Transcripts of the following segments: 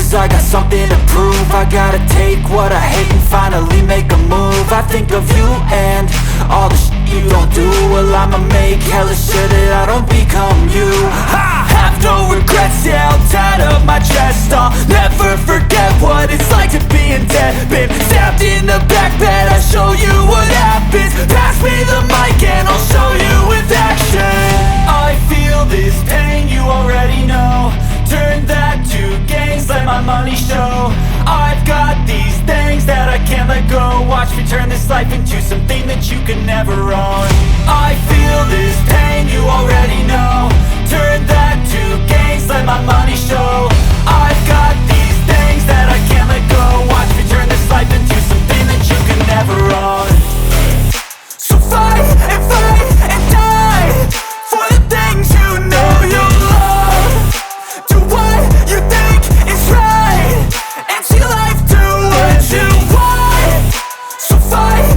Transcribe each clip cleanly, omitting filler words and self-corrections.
lose, I got something to prove. I gotta take what I hate and finally make a move. I think of you and all the shit you don't do. Well, I'ma make hella sure that I don't become you. I have no regrets, yeah, I'll tie up my chest. I'll never forget what it's like to be in debt. Been stabbed in the back bed, I'll show you what happens. Pass me the mic and I'll show you with action. I feel this pain, you already know. Turn that to gains, let my money show. I've got these things that I can't let go. Watch me turn this life into something that you can never own. I feel this pain, you already know. Turn that to gains, let my money show. I've got these things that I can't let go. Watch me turn this life into something that you can never own. So fight and die for the things you know you love. Do what you think is right and see life do what you want. So fight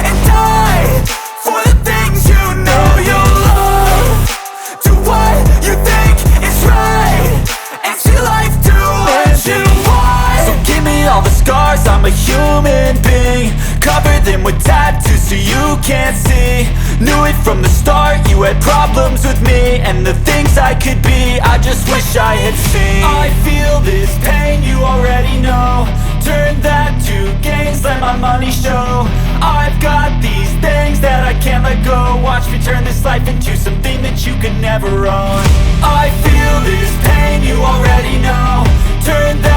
and die for the things you know you love. Do what you think is right and see life do what you want. So give me all the scars, I'm a human being. Cover them with tattoos so you can't see. Knew it from the start, you had problems with me and the things I could be, I just wish I had seen. I feel this pain, you already know. Turn that to gains, let my money show. I've got these things that I can't let go. Watch me turn this life into something that you can never own. I feel this pain, you already know. Turn that